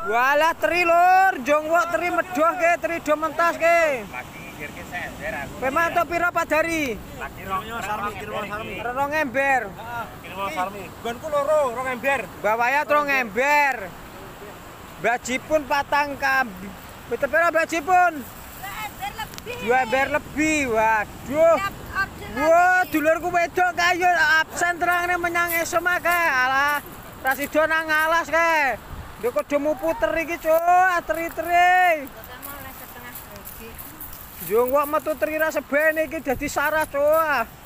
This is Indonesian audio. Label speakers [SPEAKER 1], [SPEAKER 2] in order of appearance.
[SPEAKER 1] Walah teri lur, jonggok teri medoh ke, teri do mentas ke.
[SPEAKER 2] Lagi ngirke sender aku.
[SPEAKER 1] Pema to pira padari?
[SPEAKER 2] Lagi sarmi.
[SPEAKER 1] Rong ember.
[SPEAKER 2] Kirmo sarmi. Gonku loro, 2 ember.
[SPEAKER 1] Bawaya 3 ember. Bajipun patang kambi. Betul pira bajipun? 2 ember lebih. Waduh. Wah, dulurku wedok kayu absen terangne menyang esem kae. Alah, rasido nang alas kae. Ndek kudu muputer iki, Cuk, teri-teri. Yo kok metu teri ra sebene iki dadi sarah, Cuk.